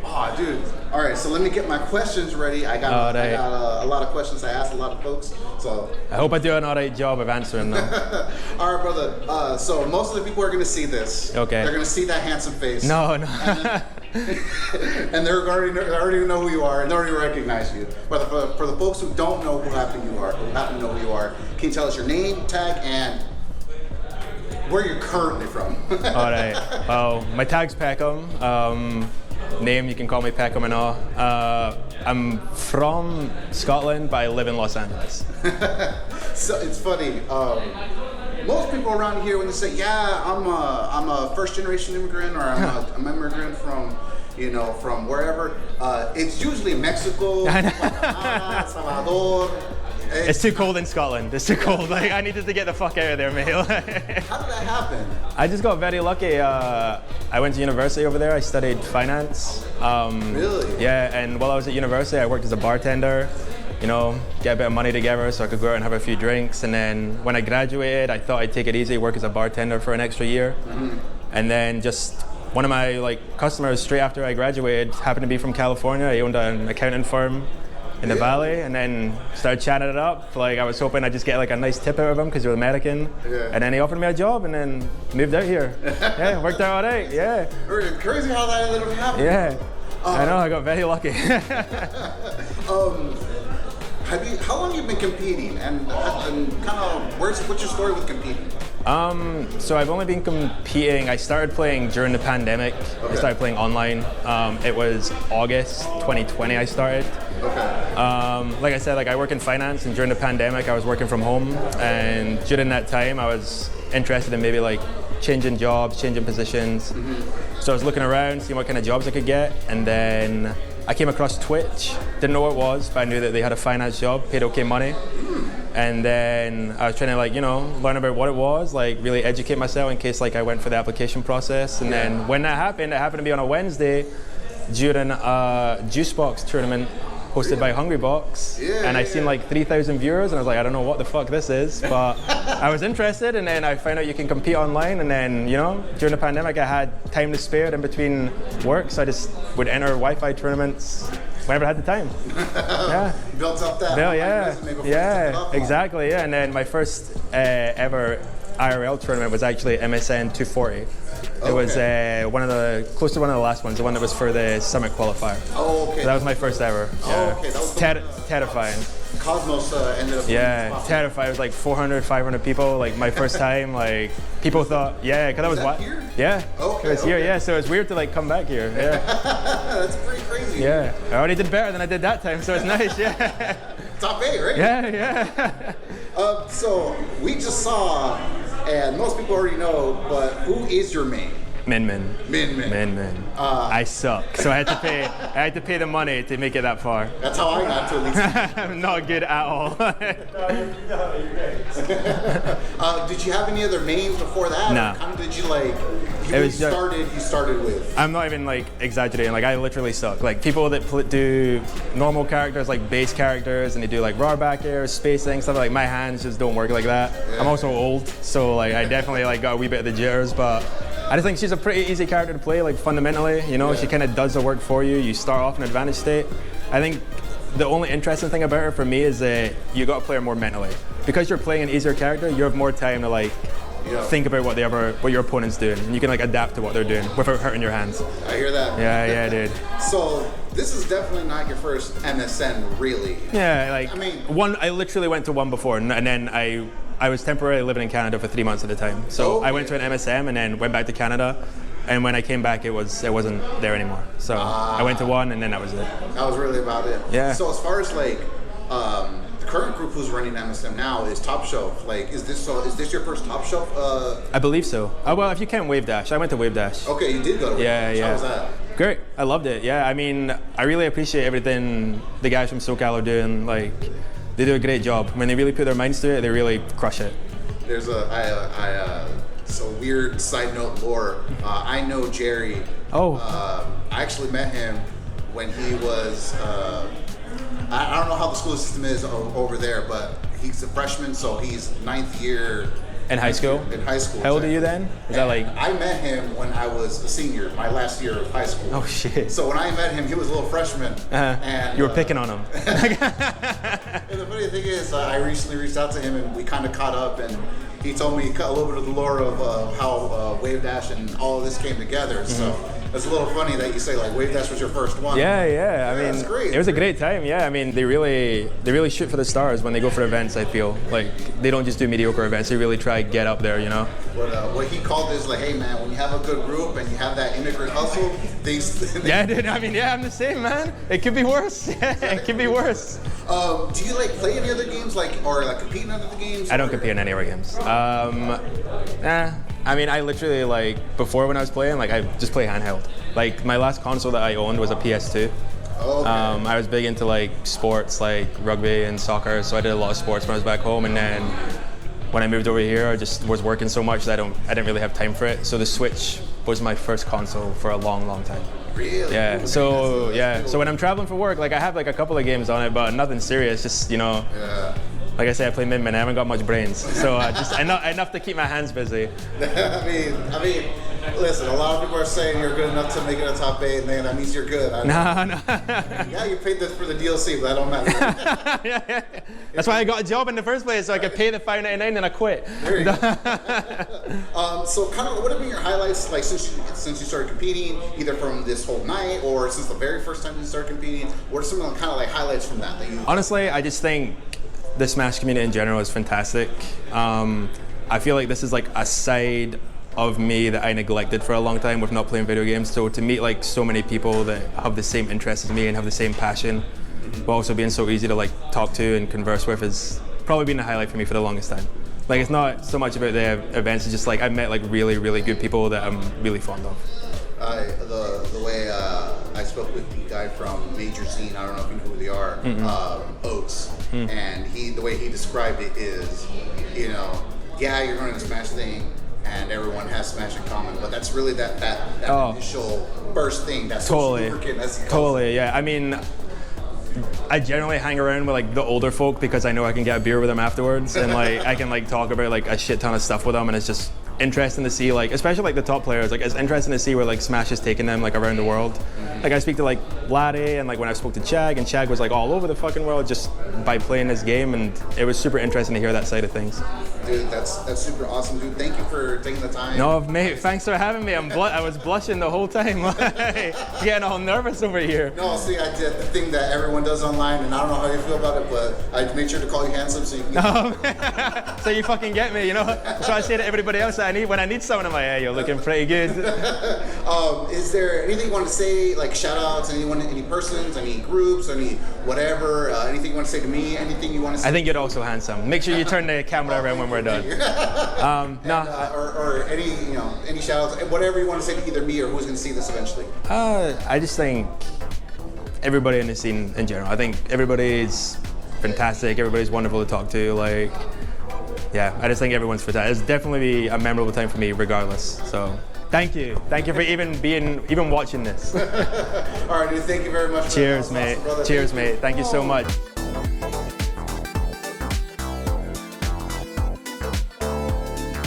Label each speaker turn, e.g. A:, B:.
A: Oh, dude. All right, so let me get my questions ready. I got a lot of questions I asked a lot of folks. So
B: I hope I do an alright job of answering them.
A: all right, brother. So most of the people are going to see this.
B: Okay.
A: They're going to see that handsome face.
B: No.
A: And they already know who you are and they already recognize you. But for the folks who don't know who happen to know who you are, can you tell us your name, tag, and where you're currently from?
B: All right. Well, my tag's Peckham. Name, you can call me Peckham and all. I'm from Scotland, but I live in Los Angeles.
A: So it's funny. Most people around here, when they say, "Yeah, I'm a first generation immigrant," or I'm an immigrant from, from wherever, it's usually Mexico, Salvador.
B: It's too cold in Scotland. It's too cold. Like, I needed to get the fuck out of there, mate.
A: How did that happen?
B: I just got very lucky. I went to university over there. I studied finance.
A: Really?
B: Yeah, and while I was at university, I worked as a bartender. Get a bit of money together so I could go out and have a few drinks. And then when I graduated, I thought I'd take it easy, work as a bartender for an extra year. Mm-hmm. And then just one of my customers straight after I graduated happened to be from California. He owned an accounting firm in the valley, and then started chatting it up. I was hoping I'd just get a nice tip out of him because he was American. Yeah. And then he offered me a job, and then moved out here. Yeah, worked out all right. Yeah.
A: Crazy how that ended up happening.
B: Yeah. I know. I got very lucky.
A: How long have you been competing, and kind of what's your story with competing?
B: So I've only been competing. I started playing during the pandemic. Okay. I started playing online. It was August 2020 I started. Okay. Like I said, I work in finance, and during the pandemic I was working from home, and during that time I was interested in maybe changing jobs, changing positions. Mm-hmm. So I was looking around, seeing what kind of jobs I could get, and then I came across Twitch. Didn't know what it was, but I knew that they had a finance job, paid okay money. And then I was trying to learn about what it was, really educate myself in case I went for the application process. And then when that happened, it happened to be on a Wednesday during a juice box tournament hosted by Hungry Box. And I seen 3,000 viewers, and I was I don't know what the fuck this is, but I was interested. And then I found out you can compete online. And then during the pandemic I had time to spare in between work, so I just would enter Wi-Fi tournaments whenever I had the time. Yeah.
A: Built up that.
B: Yeah, exactly. Yeah, and then my first ever IRL tournament was actually MSN 240. It was close to one of the last ones, the one that was for the Summit qualifier. Oh, okay. So that was my first ever. Yeah. Oh, okay. That was terrifying.
A: Cosmos ended up.
B: Yeah, terrifying. It was 400, 500 people. My first time. People thought, because that was what?
A: Here?
B: Yeah. Okay. It was here. Yeah. So it's weird to come back here. Yeah.
A: That's pretty crazy.
B: Yeah. I already did better than I did that time, so it's nice. Yeah.
A: Top 8, right?
B: Yeah.
A: So we just saw, and most people already know, but who is your main?
B: Min. I suck. So I had to pay the money to make it that far.
A: That's how I got to at least.
B: I'm not good at all.
A: Did you have any other mains before that?
B: No.
A: How did you started with?
B: I'm not even exaggerating. I literally suck. People that do normal characters, base characters, and they do raw back air, spacing, stuff my hands just don't work like that. Yeah. I'm also old, so I definitely got a wee bit of the jitters, but I just think she's a pretty easy character to play, fundamentally. She kind of does the work for you. You start off in advantage state. I think the only interesting thing about her for me is that you got to play her more mentally. Because you're playing an easier character, you have more time to think about what your opponent's doing, and you can adapt to what they're doing without hurting your hands.
A: I hear that.
B: Yeah, dude.
A: So this is definitely not your first MSN, really.
B: Yeah, I literally went to one before, and then I was temporarily living in Canada for 3 months at a time. So I went to an MSM and then went back to Canada. And when I came back, it wasn't there anymore. So I went to one, and then that was it.
A: That was really about it.
B: Yeah.
A: So as far as the current group who's running MSM now is Top Shelf. Is this your first Top Shelf?
B: I believe so. Well, if you count Wave Dash, I went to Wave Dash.
A: Okay, you did go to Wave Dash.
B: Yeah.
A: How was that?
B: Great. I loved it. Yeah. I mean, I really appreciate everything the guys from SoCal are doing. They do a great job. When they really put their minds to it, they really crush it.
A: There's a weird side note lore. I know Jerry.
B: Oh.
A: I actually met him when he was, I don't know how the school system is over there, but he's a freshman, so he's 9th year
B: In high school?
A: In high school.
B: How old are you then? Is that like...
A: I met him when I was a senior, my last year of high school.
B: Oh, shit.
A: So when I met him, he was a little freshman. And
B: you were picking on him.
A: And the funny thing is, I recently reached out to him and we kind of caught up, and he told me a little bit of the lore of how Wave Dash and all of this came together. So it's a little funny that you say like Wave Dash was your first one.
B: Yeah. I mean,
A: that's great.
B: It was a great time. Yeah, I mean, they really shoot for the stars when they go for events. I feel like they don't just do mediocre events. They really try to get up there, you know.
A: What he called is like, hey man, when you have a good group and you have that immigrant hustle, things.
B: Yeah, dude. I mean, yeah, I'm the same, man. It could be worse. It could be worse.
A: Do you like play any other games, or compete in other games?
B: I don't compete in any other games. I mean, I literally before when I was playing, I just play handheld. Like my last console that I owned was a PS2.
A: Okay.
B: I was big into sports like rugby and soccer, so I did a lot of sports when I was back home. And then when I moved over here, I just was working so much that I didn't really have time for it. So the Switch was my first console for a long time.
A: Really?
B: Yeah. So yeah. So when I'm traveling for work, I have a couple of games on it, but nothing serious. Just
A: Yeah.
B: Like I say, I play min-min. I haven't got much brains, so just enough to keep my hands busy.
A: I mean, listen. A lot of people are saying you're good enough to make it a top 8, man. That means you're good.
B: No.
A: Yeah, you paid this for the DLC, but that don't matter.
B: Yeah. That's why I got a job in the first place, so I could pay the $5.99 and I quit.
A: There you go. So, kind of, what have been your highlights, since you started competing, either from this whole night or since the very first time you started competing? What are some of the kind of highlights from that you?
B: Honestly, I just think the Smash community in general is fantastic. I feel like this is a side of me that I neglected for a long time with not playing video games. So to meet so many people that have the same interests as me and have the same passion, but also being so easy to talk to and converse with, has probably been a highlight for me for the longest time. It's not so much about the events, it's just I've met really good people that I'm really fond of.
A: The way I spoke with the guy from Major Zine, I don't know if you know who they are, Oaks, and the way he described it is, yeah, you're running the Smash thing, and everyone has Smash in common, but that's really that initial burst thing. That's
B: totally. Yeah. I mean, I generally hang around with the older folk because I know I can get a beer with them afterwards, and I can talk about a shit ton of stuff with them, and it's just interesting to see, especially the top players. It's interesting to see where Smash is taking them around the world. I speak to Vladdy, and when I spoke to Chag, and Chag was all over the fucking world just by playing this game, and it was super interesting to hear that side of things.
A: Dude, that's super awesome, dude. Thank you for taking the time.
B: No, mate, thanks for having me. I was blushing the whole time, getting all nervous over here.
A: No, see, I did the thing that everyone does online, and I don't know how you feel about it, but I made sure to call you handsome so you can.
B: So you fucking get me, So I say to everybody else that when I need someone, I'm like, hey, you're looking pretty good.
A: Is there anything you want to say, shout outs, any persons, any groups, any whatever, anything you want to say to me, anything you want to say?
B: I think you're also handsome. Make sure you turn the camera around when we're done.
A: Or any shout outs, whatever you want to say to either me or who's going to see this eventually.
B: I just think everybody in the scene in general. I think everybody's fantastic. Everybody's wonderful to talk to. Yeah, I just think everyone's fantastic. It's definitely a memorable time for me, regardless. So, thank you for even watching this.
A: All right, dude. Thank you very much.
B: Cheers, mate. Awesome, Cheers, mate. Thank you so much.